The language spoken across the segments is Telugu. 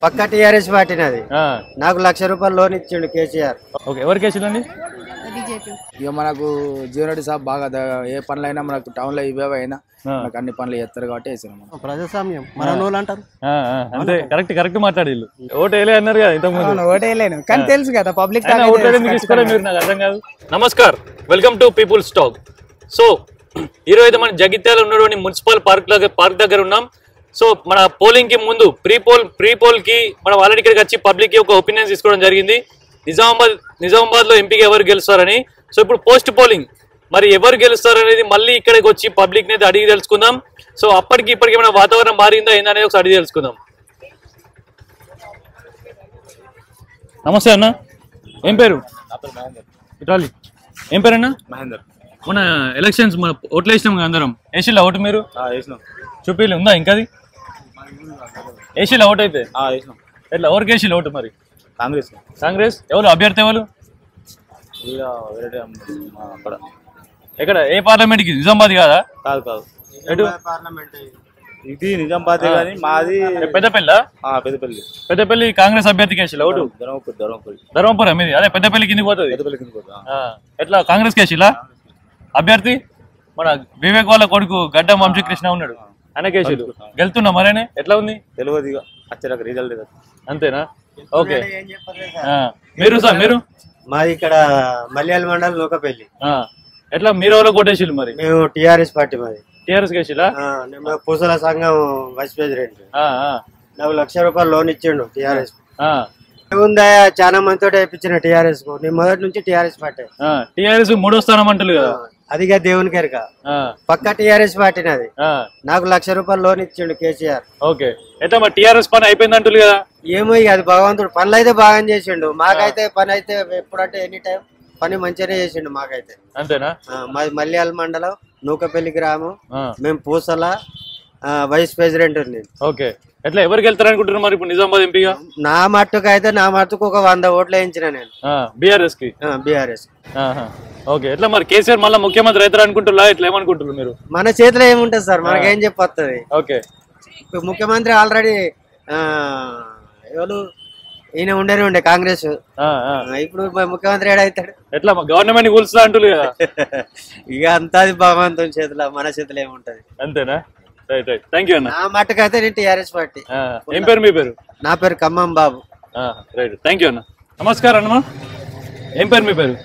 పక్క టీఆర్ఎస్ పార్టీనది. నాకు ₹1,00,000 లోన్ ఇచ్చిండు కేసీఆర్. ఓకే, ఎవరు కేసులండి? ఇక మనకు జీవనరెడ్డి సాబ్ బాగా ఏ పనులైనా మనకు టౌన్ లో ఇవే అయినా మనకు అన్ని పనులు చేస్తారు కాబట్టి వేసాను. ప్రజాస్వామ్యం మనోళ్ళు అంటారు. అంతే, కరెక్ట్ కరెక్ట్ మాట్లాడిల్లు. ఓటు వేయలే అన్నారు కదా ఇంతకుముందు. ఓటు వేయలేను కానీ తెలుసు కదా పబ్లిక్. మీరు నాకు అర్థం కాదు. నమస్కార్, welcome to people's talk. So ఈరోజు మన జగిత్యాల ఉన్నటువంటి మున్సిపల్ పార్క్ దగ్గర ఉన్నాం. సో మన పోలింగ్ కి ముందు ప్రీ పోల్ కి మనం ఆల్రెడీ ఇక్కడికి వచ్చి పబ్లిక్ కి ఒక ఒపీనియన్ తీసుకోవడం జరిగింది. నిజామాబాద్ లో ఎంపీగా ఎవరు గెలుస్తారని. సో ఇప్పుడు పోస్ట్ పోలింగ్ మరి ఎవరు గెలుస్తారు అనేది మళ్ళీ ఇక్కడికి వచ్చి పబ్లిక్ ని అడిగి తెలుసుకుందాం. సో అప్పటికి ఇప్పటికి మన వాతావరణం మారిందా ఏందనేది ఒకసారి అడిగి తెలుసుకుందాం. నమస్తే అన్న, ఏం పేరు? ఇటాలి. ఏం పేరు అన్న? మహేందర్. మన ఎలక్షన్స్ మన ఓట్లు వేసినాం అందరం. ఏసీలో ఓటు మీరు చూపిలే ఉందా? ఇంకా అది ఏసీలో ఓటు అయితే ఎట్లా ఎవరికి ఏసీలో ఓటు? మరి కాంగ్రెస్. ఎవరు అభ్యర్థి? ఎవరు? ఎక్కడ ఏ పార్లమెంట్ కి? నిజామాబాద్ కాదా? కాదు ఎటు? ఇది నిజామాబాద్ కానీ మాది పెద్దపల్లి కాంగ్రెస్ అభ్యర్థి కేసీలో ఓటు. ధర్మపురం మీది? అదే పెద్దపల్లి కిందికి పోతుంది. ఎట్లా కాంగ్రెస్ కేసీలా అభ్యర్థి? మన వివేక్ వాళ్ళ కొడుకు గడ్డం వంశీకృష్ణ ఉన్నాడు, ఆయన కేసీలు గెలుతున్నా. మరేనే ఎట్లా ఉంది తెలియదు, రిజల్ట్ అంతేనా? ఓకే. మీరు సార్ మీరు? మాది ఇక్కడ మల్యాల మండలం నూకపల్లి. ఎట్లా మీరు ఎవరో కొట్టేసిల్లు? మరి మేము టీఆర్ఎస్ పార్టీ. మాది టీఆర్ఎస్ కేసీలా? పూసల సంఘం వైస్ ప్రెసిడెంట్. నాకు ₹1,00,000 లోన్ ఇచ్చిండు టీఆర్ఎస్. ఉందా చాలా మందితో వేయించిన టీఆర్ఎస్ కు. నేను మొదటి నుంచి టీఆర్ఎస్ పార్టీ. టీఆర్ఎస్ 3వ స్థానం అంటారు కదా. అదిగా దేవుని కెరక. పక్క టీఆర్ఎస్ పార్టీనది. నాకు ₹1,00,000 లోన్ ఇచ్చిండు కేసీఆర్. ఓకే, ఎట్లా మరి టీఆర్ఎస్ పని అయిపోయింది అంటారు కదా? ఏమో ఇక అది భగవంతుడు. పనులు అయితే బాగా చేసిండు. మాకైతే పని అయితే ఎప్పుడంటే ఎనీ టైం పని మంచిగానే చేసిండు మాకైతే. అంతేనా? మాది మల్యాల మండలం నూకపల్లి గ్రామం. మేము పూసల వైస్ ప్రెసిడెంట్. ఓకే, ఎట్లా ఎవరికి వెళ్తారు అనుకుంటున్నారు మరి ఇప్పుడు నిజామాబాద్ ఎంపీగా? నా మట్టుకు ఒక 100 ఓట్లు వేయించిన నేను బీఆర్ఎస్ కి. ఓకే, ఎట్లా మరి కేసీఆర్ మళ్ళీ ముఖ్యమంత్రి అవుతారు అనుకుంటున్నా? ఇట్లా ఏమనుకుంటున్నారు మీరు? మన చేతిలో ఏముంటది సార్, మనకేం చెప్పొస్తుంది. ఓకే, ముఖ్యమంత్రి ఆల్రెడీ ఎవరు ఈయన ఉండే కాంగ్రెస్. ఇప్పుడు ముఖ్యమంత్రి ఏడవుతాడు? ఎట్లా గవర్నమెంట్ కూల్స్తా అంటున్నారు కదా. ఇక అంతా భగవంతుని చేతిలో, మన చేతిలో ఏముంటది. అంతేనా? రైట్ రైట్, థ్యాంక్ యూ అన్న. నా మట్టుకైతే నేను టీఆర్ఎస్ పార్టీ. ఏం పేరు మీ పేరు? నా పేరు ఖమ్మం బాబు. రైట్, థ్యాంక్ యూ అన్న. నమస్కారం అన్నమా, ఏం పేరు మీ పేరు?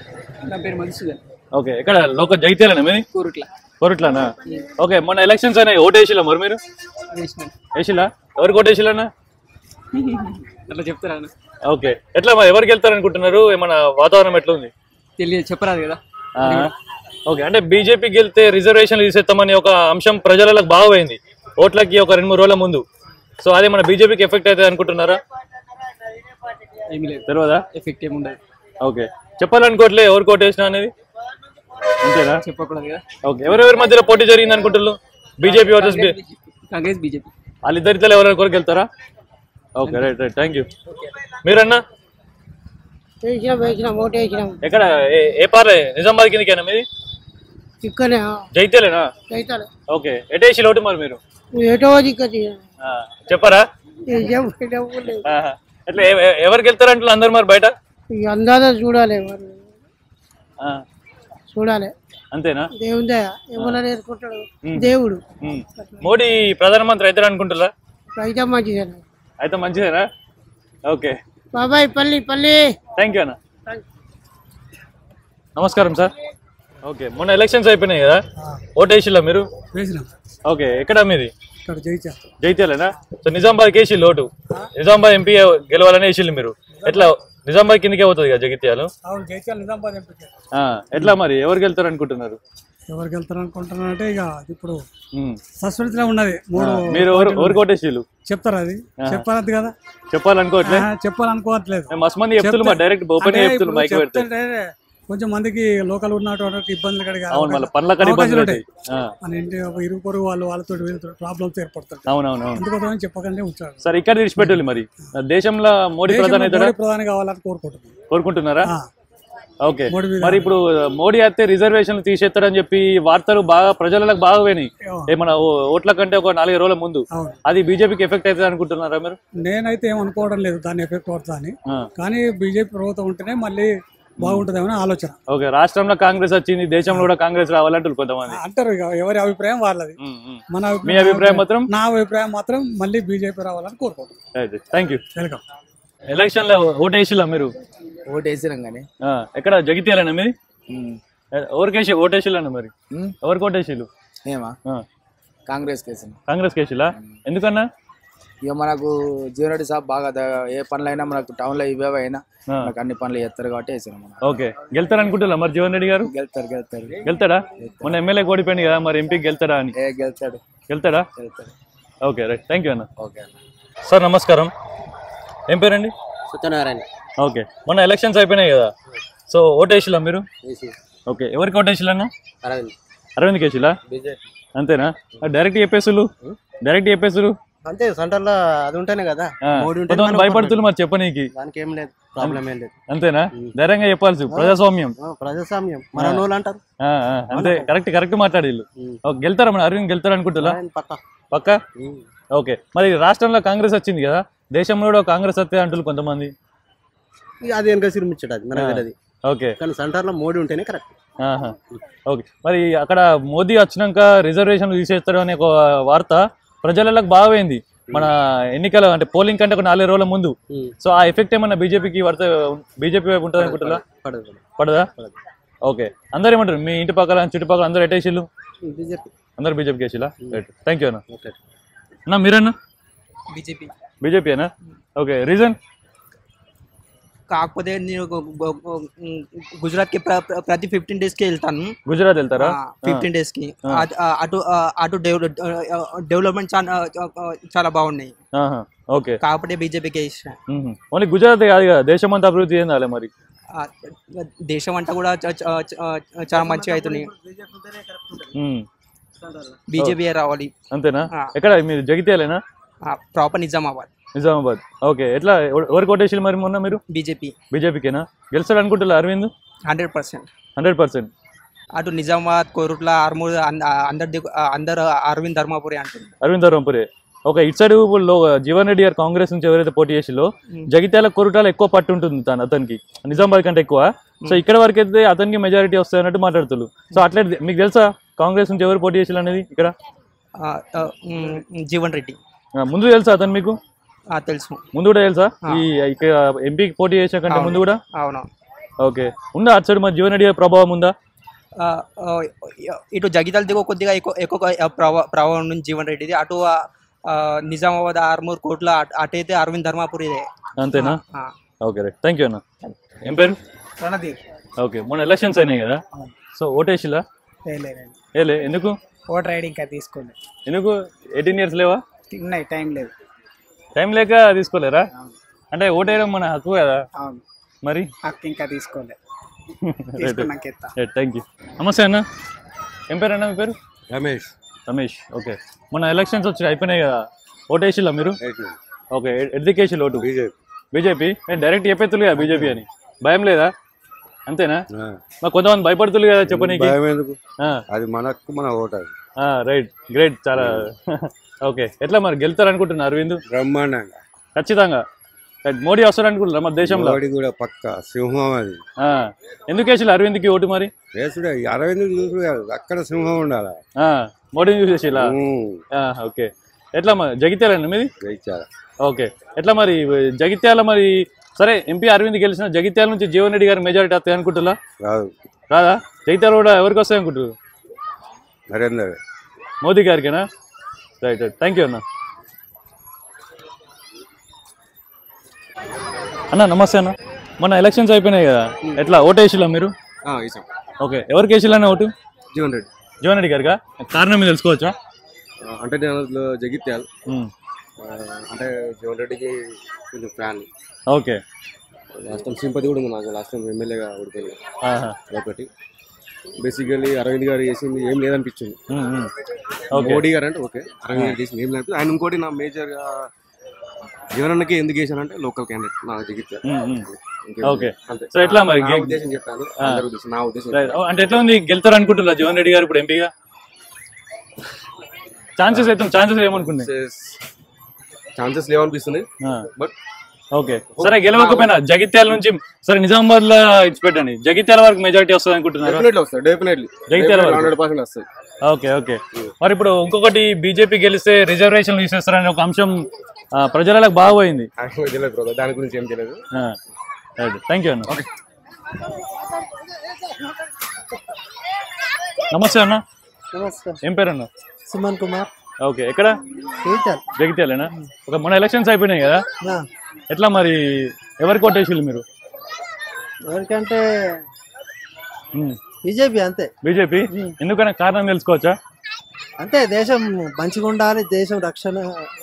నా పేరు మధుసూదన్. ఓకే, ఎక్కడ లోకల్ జగిత్యాలనా మీది? కోరుట్లానా? ఓకే, మొన్న ఎలక్షన్స్ అయినాయి, ఓటు వేసిలా మరి మీరు? వేసిలా? ఎవరికి ఓటు వేసిలా? అట్లా చెప్తారా? ఓకే, ఎట్లా మరి ఎవరికి వెళ్తారు అనుకుంటున్నారు? ఏమన్నా వాతావరణం ఎట్లా ఉంది? తెలియదు, చెప్పరాదు కదా. ఓకే, అంటే బీజేపీకి వెళ్తే రిజర్వేషన్లు తీసేస్తామని ఒక అంశం ప్రజలకు బాగా పోయింది ఓట్లకి ఒక 2-3 రోజుల ముందు. సో అదే మన బీజేపీకి ఎఫెక్ట్ అవుతుంది అనుకుంటున్నారా? ఏమి లేదు, తెలియదా? ఎఫెక్ట్ ఏమి ఉండదు. ఓకే, చెప్పాలనుకోవట్లే ఎవరు కోటేసినా అనేది? అంతేనా? చెప్పకూడదు కదా. ఓకే, ఎవరెవరి మధ్యలో పోటీ జరిగింది అనుకుంటున్నారు? BJP versus Congress BJP. వాళ్ళిద్దరితో ఎవరెవరికి వెళ్తారా? Okay, right right, thank you. మీరన్నా ఎక్కడ ఏ పార్లే? నిజామాబాద్ కిందకేనా మీది? జైతేలేనా? ఓకే, ఎటేసి లోటు మరి మీరు? చెప్పరా? ఎట్లా ఎవరికి వెళ్తారంటే అందరు మరి బయట? అందాజ చూడాలి అంతేనా? దేవుడు మోడీ ప్రధానమంత్రి అవుతారు అనుకుంటారా? అయితే మంచిదేనా? ఓకే బాబాయ్, పల్లి. థ్యాంక్ యూ అన్న. నమస్కారం సార్. ఓకే, మొన్న ఎలక్షన్స్ అయిపోయినాయి కదా, ఓటు వేసిల్లా మీరు? ఓకే, ఎక్కడ మీది? జైత్యాలేనా? సో నిజామాబాద్ కేసిల్లు ఓటు. నిజామాబాద్ ఎంపీ గెలవాలని వేసిల్లు మీరు. ఎట్లా నిజామాబాద్ కిందకే అవుతుంది కదా జగిత్యాలు? ఎట్లా మరి ఎవరికి వెళ్తారు అనుకుంటున్నారు? ఎవరికి వెళ్తారు అనుకుంటున్నారంటే ఇక ఇప్పుడు సస్పెన్స్ లో ఉన్నది. మీరు ఎవరికి ఓటేసిల్లు చెప్తారు? అది చెప్పాలి కదా. చెప్పాలనుకోవట్లేదు. మస్తు మంది చెప్తున్నారు, డైరెక్ట్ ఓపెన్ చెప్తున్నారు, మైక్ పెడితే కొంచెం మందికి లోకల్ ఉన్నటువంటి ఇబ్బందులు కడిగి మన ఇంటి ఇరుగు పొరుగు వాళ్ళతో ప్రాబ్లమ్స్ ఏర్పడతాయి. అవునవును, అందుకోసం చెప్పకండి ఉంచారు సార్. ఇక్కడ విడిచిపెట్టాలి మరి. దేశంలో మోడీ ప్రధాని కావాలని కోరుకుంటున్నారా? ఓకే మోడీ మీద. మరి ఇప్పుడు మోడీ అయితే రిజర్వేషన్లు తీసేస్తారని చెప్పి వార్తలు బాగా ప్రజలకు బాగా పోయినాయి ఏమన్నా ఓట్ల కంటే ఒక 4 రోజుల ముందు. అవును. అది బీజేపీకి ఎఫెక్ట్ అవుతుంది అనుకుంటున్నారా మీరు? నేనైతే ఏం అనుకోవడం లేదు దాని ఎఫెక్ట్ పడుతుంది అని, కానీ బీజేపీ ప్రభుత్వం ఉంటేనే మళ్ళీ బాగుంటుందేమో ఆలోచన. ఓకే, రాష్ట్రంలో కాంగ్రెస్ వచ్చింది, దేశంలో కూడా కాంగ్రెస్ రావాలంటారు కొంతమంది అంటారు. ఇక ఎవరి అభిప్రాయం వాళ్ళది. మన మీ అభిప్రాయం మాత్రం? నా అభిప్రాయం మాత్రం మళ్ళీ బీజేపీ రావాలని కోరుకుంటున్నాను. Thank you. వెల్కమ్. ఎలక్షన్ లో ఓటేసిలా మీరు? ఓటు వేసినాం కానీ ఎక్కడ జగిత్యాలనా మీది? ఎవరికేసి ఓటేసిల్లా మరి? ఎవరికి ఓటేసిల్లు? ఏమా కాంగ్రెస్ కేసినాం. కాంగ్రెస్ కేసిలా? ఎందుకన్నా? ఇక మనకు జీవన్ రెడ్డి సాబ్ బాగా ఏ పనులైనా మనకు టౌన్ లో ఇవే అయినా మనకు అన్ని పనులు చేస్తారు కాబట్టి వేసినాం. ఓకే, గెలుతారు అనుకుంటున్నా మరి జీవన్ రెడ్డి గారు? గెలుతారు. గెలుతాడా? మొన్న ఎమ్మెల్యే ఓడిపోయింది కదా, మరి ఎంపీకి గెలుతాడా అని? గెలుతాడు. గెలుతాడా? ఓకే రైట్, థ్యాంక్ యూ అన్న. ఓకే సార్ నమస్కారం, ఏం పేరండి? సత్యనారాయణ. ఓకే, మొన్న ఎలక్షన్స్ అయిపోయినాయి కదా, సో ఓటేసిలా మీరు? ఓకే, ఎవరికి ఓటేసిలా అన్న? అరవింద్ కేసిలా? అంతేనా? డైరెక్ట్ చెప్పేసులు అంతే, సెంటర్ లో అది ఉంటేనే కదా. కొంతమంది భయపడుతున్నారు మరి చెప్పనీకి. దానికి ఏం లేదు, ప్రాబ్లం ఏం లేదు. అంతేనా? ధైర్యంగా చెప్పాల్సి, ప్రజాస్వామ్యం మన అంటారు. అంతే, కరెక్ట్ మాట్లాడిల్లు. గెలుతారా మన అరవింద్? గెలుతారు అనుకుంటున్నా? పక్క. ఓకే, మరి రాష్ట్రంలో కాంగ్రెస్ వచ్చింది కదా, దేశంలో కూడా కాంగ్రెస్ వస్తే అంటున్నారు కొంతమంది. అది వెనక సిరిమిచ్చాడు, అది మనకు తెలియదు. ఓకే, కానీ సెంటర్ లో మోడీ ఉంటేనే కరెక్ట్. ఓకే, మరి అక్కడ మోదీ వచ్చినాక రిజర్వేషన్లు తీసేస్తారు అనే ఒక వార్త ప్రజలకు బాగా పోయింది మన ఎన్నికల అంటే పోలింగ్ కంటే ఒక 4 రోజుల ముందు. సో ఆ ఎఫెక్ట్ ఏమన్నా బీజేపీ వైపు ఉంటుంది అనుకుంటారా? పడదా? ఓకే, అందరు ఏమంటారు మీ ఇంటి పక్కల చుట్టుపక్కల అందరు ఎటేసిల్లు? అందరు బీజేపీకి వేసిలా? థ్యాంక్ యూ అన్న. అన్న మీరన్నా? బీజేపీ అన్నా? Okay, reason? కాకపోతే నేను గుజరాత్ కి ప్రతి 15 days కి వెళ్తాను. గుజరాత్ వెళ్తారా? 15 days కి. అటు డెవలప్మెంట్ చాలా బాగున్నాయి. ఓకే, కాకపోతే బీజేపీకి ఇష్టం. ఓన్లీ గుజరాత్ కాదు కదా, దేశం అంతా అభివృద్ధి చెందాలి మరి. దేశం అంతా కూడా చాలా మంచిగా అవుతుంది. బీజేపీ రావాలి. అంతేనా? ఎక్కడ మీరు? జగిత్యాలేనా? ప్రాపర్ నిజామాబాద్. ఓకే, ఎట్లా ఎవరికి ఓటేసిల్లు మరి మొన్న మీరు? బీజేపీకేనా? గెలుస్తాడు అనుకుంటున్నా అరవింద్? 100%. అటు నిజామాబాద్, కోరుట్ల, ఆర్మూర్ అందరు అరవింద్ ధర్మపురి అంటుంది. అరవింద్ ధర్మపురి. ఓకే, ఇటు సైడ్ జీవన్ రెడ్డి గారు కాంగ్రెస్ నుంచి ఎవరైతే పోటీ చేసిలో జగిత్యాల కోరుటాల ఎక్కువ పట్టు ఉంటుంది అతనికి, నిజామాబాద్ కంటే ఎక్కువ. సో ఇక్కడ వరకు అయితే అతనికి మెజారిటీ వస్తాయి అన్నట్టు మాట్లాడుతున్నారు. సో అట్లా మీకు తెలుసా కాంగ్రెస్ నుంచి ఎవరు పోటీ చేసిల్లు అనేది? ఇక్కడ జీవన్ రెడ్డి. ముందు తెలుసా అతను మీకు? తెలుసు. ముందు కూడా తెలుసా? ఈ ఎంపీకి పోటీ చేసే కంటే ముందు కూడా? అవును. ఓకే, ఉందా అటు సైడ్ మరి జీవన్ రెడ్డి గారి ప్రభావం ఉందా? ఇటు జగిత్యాల దిగు కొద్దిగా ఎక్కువ ప్రభావం ఉంది జీవన్ రెడ్డిది. అటు నిజామాబాద్, ఆర్మూర్, కోట్ల అటైతే అరవింద్ ధర్మపురిదే. అంతేనా? ఓకే రైట్, థ్యాంక్ యూ అన్న. ఏం పేరు? రణధీర్. ఓకే, మొన్న ఎలక్షన్స్ అయినాయి కదా, సో ఓటేసిలా? ఏలే, ఎందుకు? ఓటర్ ఐడి ఇంకా తీసుకోలేదు. ఎందుకు? 18 years లేవా? ఉన్నాయి, టైం లేదు. టైం లేక తీసుకోలేరా? అంటే ఓటేయడం మన హక్కు కదా. అవును, మరి హక్కు ఇంకా తీసుకోలేదు. Thank you. నమస్తే అన్న, ఏం పేరు అన్న? మీ పేరు? రమేష్. ఓకే, మొన్న ఎలక్షన్స్ వచ్చి అయిపోయినాయి కదా, ఓటేసిల్లా మీరు? Okay, education vote? బీజేపీ. నేను డైరెక్ట్ చెప్పేతులు కదా బీజేపీ అని, భయం లేదా? అంతేనా? మరి కొంతమంది భయపడుతుంది కదా చెప్పనీకి. అది మనకు మన ఓటు. రైట్, గ్రేట్, చాలా. ఓకే, ఎట్లా మరి గెలుతారు అనుకుంటున్నారు అరవింద్? బ్రహ్మాండంగా, ఖచ్చితంగా. మోడీ వస్తారు అనుకుంటున్నారు మన దేశంలో? మోడీ కూడా పక్క సింహం. అది ఎందుకు వేసిల్లు అరవింద్కి ఓటు మరి? అరవింద్ చూసు అక్కడ సింహం ఉండాలి, మోడీని చూసేసిలా? ఓకే, ఎట్లా మరి జగిత్యాల మీది? ఓకే, ఎట్లా మరి జగిత్యాల మరి సరే ఎంపీ అరవింద్ గెలిచిన జగిత్యాల నుంచి జీవన్ రెడ్డి గారి మెజారిటీ వస్తాయి అనుకుంటున్నా? రాదా? జగిత్యాల కూడా ఎవరికి వస్తాయి అనుకుంటారు? నరేందర్ మోదీ గారికేనా? రైట్, థ్యాంక్ యూ అన్న. అన్న నమస్తే అన్న, మొన్న ఎలక్షన్స్ అయిపోయినాయి కదా, ఎట్లా ఓటేసిల్లా మీరు? ఓకే, ఎవరికి వేసిల్లా ఓటు? జీవన్ రెడ్డి గారిగా? కారణం మీరు తెలుసుకోవచ్చా? అంటే నేను జగిత్యాల అంటే జీవన్ రెడ్డికి కొంచెం fan. Okay, last time sympathy కూడా ఉంది నాకు, లాస్ట్ టైం ఎమ్మెల్యేగా ఓడిపోయింది ఒకటి. బేసికల్లీ అరవింద్ గారు చేసింది ఏం లేదనిపించింది. మోడీ గారు అంటే ఓకే, అరవింద్ గారు చేసింది ఏం లేదనిపించింది. ఆయన ఇంకోటి నా మేజర్గా జీవనానికి ఎందుకు వేసానంటే లోకల్ క్యాండిడేట్ నా జగిత్యాల. ఓకే అంతే. సో ఎట్లా మరి నా ఉద్దేశం చెప్పాను, అందరి ఉద్దేశం, నా ఉద్దేశం. అంటే ఎట్లా ఉంది గెలుతారు అనుకుంటున్నా జీవన్ రెడ్డి గారు ఇప్పుడు ఎంపీగా? ఛాన్సెస్ ఏమనుకున్నాయి? ఛాన్సెస్ లేవనిపిస్తుంది బట్ ఓకే సరే గెలవకపోయినా జగిత్యాల నుంచి సరే నిజామాబాద్ లో ఇచ్చిపెట్టండి, జగిత్యాల వరకు మెజారిటీ వస్తుంది అనుకుంటున్నారు? డెఫినెట్లీ జగిత్యాల 100% వస్తుంది. ఓకే ఓకే మరి ఇప్పుడు ఇంకొకటి బీజేపీ గెలిస్తే రిజర్వేషన్ తీసేస్తారని ఒక అంశం ప్రజలకు బాగా పోయింది. దాని గురించి ఏం తెలియదు. థ్యాంక్ యూ అన్న. నమస్తే అన్న. ఏం పేరు అన్న? సుమన్ కుమార్. ఓకే ఎక్కడ? జగిత్యాలేనా? ఒక మన ఎలక్షన్స్ అయిపోయినాయి కదా, ఎట్లా మరి ఎవరికి కొట్టేసిల్లు మీరు? ఎవరికంటే బీజేపీ. అంతే బీజేపీ. ఎందుకన్నా కారణం తెలుసుకోవచ్చా? అంతే, దేశం మంచిగా ఉండాలి, దేశం రక్షణ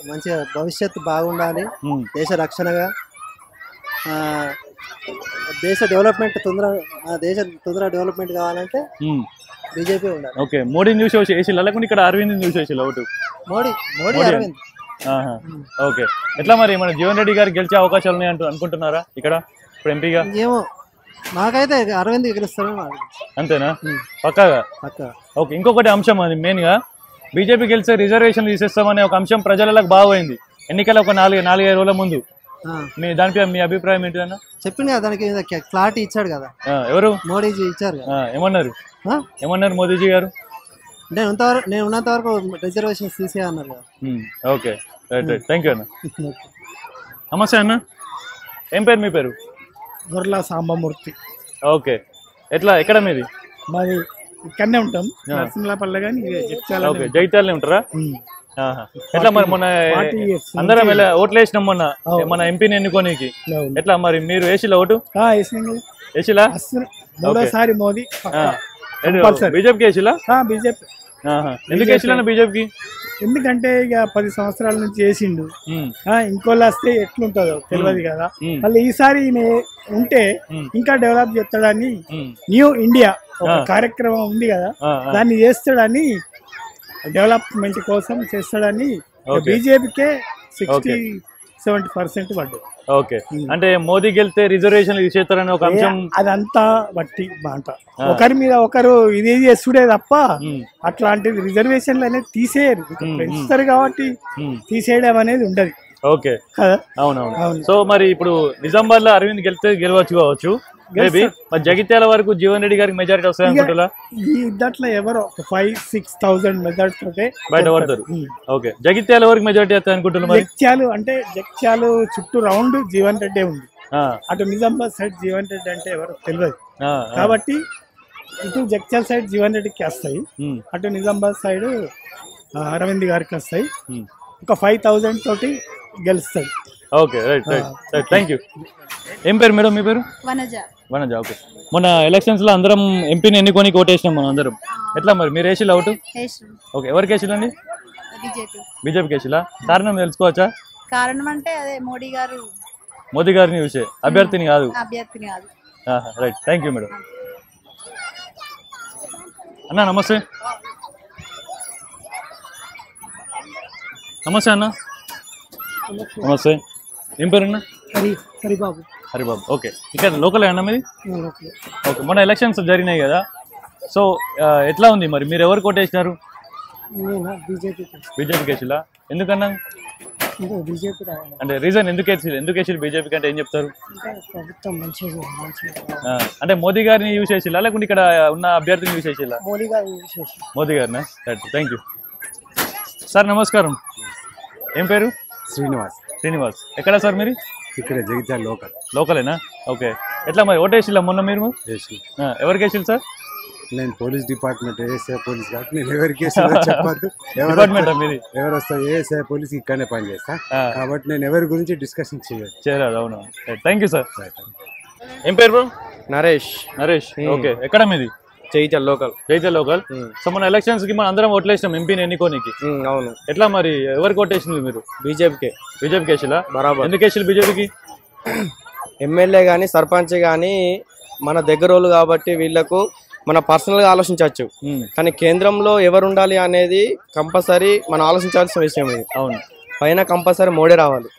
మంచిగా భవిష్యత్తు బాగుండాలి, దేశ రక్షణగా దేశ డెవలప్మెంట్ తొందరగా డెవలప్మెంట్ కావాలంటే బీజేపీ ఉండాలి. ఓకే మోడీని చూసి వేసిల్లా లేకుంటే ఇక్కడ అరవింద్ చూసి వేసిల్లా ఓటు? మోడీ అరవింద్. ఓకే ఎట్లా మరి మన జీవన్ రెడ్డి గారికి గెలిచే అవకాశాలు ఉన్నాయి అనుకుంటున్నారా ఇక్కడ ఇప్పుడు ఎంపీగా? ఏమో నాకైతే అరవింద్ గెలుస్తాడు. అంతేనా? పక్కాగా? ఓకే ఇంకొకటి అంశం అది మెయిన్ గా బీజేపీ గెలిస్తే రిజర్వేషన్ తీసేస్తామనే ఒక అంశం ప్రజలకు బాగోయింది ఎన్నికల ఒక 4-5 రోజుల ముందు. దానిపై మీ అభిప్రాయం ఏంటిదన్నా? చెప్పింది కదా, దానికి క్లారిటీ ఇచ్చాడు కదా. ఎవరు? మోడీజీ ఇచ్చారు. ఏమన్నారు మోదీజీ గారు? నేను ఉన్నంత వరకు రిజర్వేషన్స్ తీసే అన్నారు కదా. Okay right right thank you అన్న. నమస్తే అన్న. ఏం పేరు మీ పేరు? గొర్ల సాంబమూర్తి. ఓకే ఎట్లా ఎక్కడ మీది? మాది ఇక్కడనే ఉంటాం, నరసింహపల్లె కానీ ఓకే జగిత్యాలనే ఉంటారా? ఎట్లా మరి మొన్న అందరం ఓట్లు వేసినాం మొన్న మన ఎంపీని ఎన్నుకోనికి, ఎట్లా మరి మీరు వేసిలా ఓటు? వేసిలా? మూడోసారి మోదీ. బీజేపీకి వేసిలా? బీజేపీ. ఎందుకు వేసిలా బీజేపీకి? ఎందుకంటే ఇక 10 సంవత్సరాల నుంచి వేసిండు, ఇంకోళ్ళు వస్తే ఎట్లుంటుందో తెలియదు కదా. మళ్ళీ ఈసారి ఉంటే ఇంకా డెవలప్ చేస్తాడని న్యూ ఇండియా ఒక కార్యక్రమం ఉంది కదా, దాన్ని చేస్తాడని, డెవలప్మెంట్ కోసం చేస్తాడని బీజేపీకే 60-70% పడ్డాయి. ఓకే అంటే మోదీ గెలితే రిజర్వేషన్ తీసేస్తారని ఒక అంశం, అదంతా బట్టి మాట ఒకరి మీద ఒకరు ఇది చేస్తుడే తప్ప అట్లాంటిది రిజర్వేషన్లు అనేది తీసేయరు, పెంచుతారు కాబట్టి తీసేయడం అనేది ఉండదు. ఓకే అవునవును. సో మరి ఇప్పుడు నిజామాబాద్ లో అరవింద్ గెలవచ్చు కావచ్చు మేబీ, మరి జగిత్యాల వరకు జీవన్ రెడ్డి గారికి మెజారిటీ వస్తాయి అనుకుంటున్నా? ఈ ఇద్దట్లో ఎవరో 5,000-6,000 మెజారిటీ తోటే బయట పడతారు. ఓకే జగిత్యాల వరకు మెజారిటీ వస్తాయి అనుకుంటున్నా? జగిత్యాలు చుట్టూ రౌండ్ జీవన్ రెడ్డి ఉంది, అటు నిజామాబాద్ సైడ్ జీవన్ రెడ్డి అంటే ఎవరో తెలియదు కాబట్టి ఇటు జగిత్యాల సైడ్ జీవన్ రెడ్డికి వస్తాయి, అటు నిజామాబాద్ సైడ్ అరవింద్ గారికి వస్తాయి. ఒక 5,000 తోటి గెలుస్తాడు. Okay right right thank you. ఏం పేరు మేడం మీ పేరు? వనజ. ఓకే మొన్న ఎలక్షన్స్ లో అందరం ఎంపీని ఎన్నుకొని ఓటేసినాం మనం అందరం, ఎట్లా మరి మీరు వేసిల్లా ఓటు? ఓకే ఎవరికి వేసిల్లండి? బీజేపీకి వేసిల్లా? కారణం తెలుసుకోవచ్చా? కారణం అంటే అదే మోదీ గారిని చూసే, అభ్యర్థిని కాదు. Right thank you madam. అన్న నమస్తే. నమస్తే అన్న. నమస్తే ఏం పేరు అన్న? హరిబాబు. హరిబాబు. ఓకే ఇక్కడ లోకల్ అన్న మీది? ఓకే మొన్న ఎలక్షన్స్ జరిగినాయి కదా, సో ఎట్లా ఉంది మరి మీరు ఎవరు కొట్టేసినారు? బీజేపీకి వేసిలా? ఎందుకన్నా? అంటే రీజన్ ఎందుకు వేసి బీజేపీ అంటే ఏం చెప్తారు? అంటే మోదీ గారిని యూజ్ చేసిలా లేకుంటే ఇక్కడ ఉన్న అభ్యర్థిని యూజ్ చేసిలా? మోదీ గారినా? Thank you sir. నమస్కారం. ఏం పేరు? శ్రీనివాస్. ఎక్కడ సార్ మీరు? ఇక్కడ జగిత్యాల లోకలేనా? ఓకే ఎట్లా మరి ఓటేసిల్లా మొన్న మీరు? ఎవరికి వేసిల్లు సార్? నేను పోలీస్ డిపార్ట్మెంట్, ఏఎస్ఐ పోలీస్ కాబట్టి నేను ఎవరికి చెప్పద్దు. డిపార్ట్మెంట్ మీది? ఎవరు వస్తారు ఏఎస్ఐ పోలీస్ ఇక్కడనే పనిచేస్తా కాబట్టి నేను ఎవరి గురించి డిస్కషన్ చేయలేదు. అవును థ్యాంక్ యూ సార్. ఏం పేరు బ్రో? నరేష్. ఓకే ఎక్కడ మీది? జగిత్యాల లోకల్. సో మన ఎలక్షన్స్ కి మనం అందరం ఓట్లేసినాం ఎంపీని ఎన్నుకోనికి. అవును. ఎట్లా మరి ఎవరికి ఓటేసింది మీరు? బీజేపీకి వేసిలా? బరాబర్. ఎందుకు వేసిల్లు బీజేపీకి? ఎమ్మెల్యే కానీ సర్పంచ్ కానీ మన దగ్గర వాళ్ళు కాబట్టి వీళ్ళకు మన పర్సనల్ గా ఆలోచించవచ్చు, కానీ కేంద్రంలో ఎవరు ఉండాలి అనేది కంపల్సరీ మనం ఆలోచించాల్సిన విషయం ఇది. అవును. పైన కంపల్సరీ మోడీ రావాలి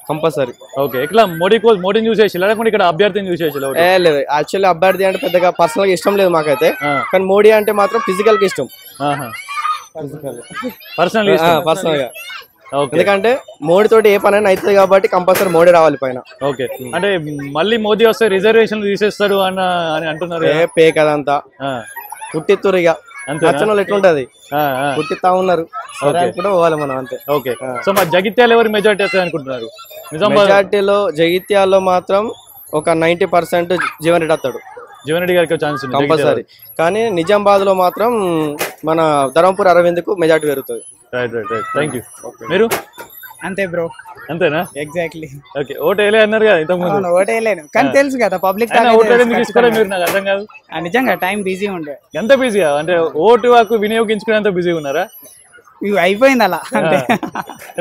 కంపల్సరీ. ఓకే, ఇట్లా మోడీని చూసేసి లేకపోతే ఇక్కడ అభ్యర్థిని చూసేసి లేదు, యాక్చువల్లీ అభ్యర్థి అంటే పెద్దగా పర్సనల్ గా ఇష్టం లేదు మాకైతే, కానీ మోడీ అంటే మాత్రం ఫిజికల్ గా ఇష్టం. పర్సనల్ గా ఎందుకంటే మోడీ తోటి ఏ పనైనా అవుతుంది కాబట్టి కంపల్సరీ మోడీ రావాలి పైన. ఓకే, అంటే మళ్ళీ మోదీ వస్తే రిజర్వేషన్ తీసేస్తాడు అని అంటున్నారు. పే కదంతా పుట్టిత్తురు ఇక నచ్చిన వాళ్ళు ఎట్లుంటది పుట్టిస్తా ఉన్నారు కూడా పోవాలి మనం అంతే. ఓకే, సో మా జగిత్యాల ఎవరు మెజార్టీ వస్తుంది అనుకుంటున్నారు? మెజార్టీలో జగిత్యాల్లో మాత్రం ఒక 90% జీవన్ రెడ్డి వస్తాడు. జీవన్ రెడ్డి గారికి ఛాన్స్ కంపల్సరీ. కానీ నిజామాబాద్ లో మాత్రం మన ధర్మపురి అరవింద్ కు మెజార్టీ పెరుగుతుంది. Right right right, thank you. మీరు అంతే బ్రో. అంతేనా? ఎగ్జాక్ట్లీ. ఓకే, ఓటు వేయలే అన్నారు కదా ఇంతకుముందు. ఓటు వేయలేను కానీ తెలుసు కదా పబ్లిక్. ఓటు తీసుకోలేదు మీరు, నాకు అర్థం కాదు. నిజంగా టైం బిజీ ఉండే. ఎంత బిజీగా అంటే ఓటు హక్కు వినియోగించుకునేంత బిజీగా ఉన్నారా? అయిపోయింది అలా.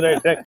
Right right.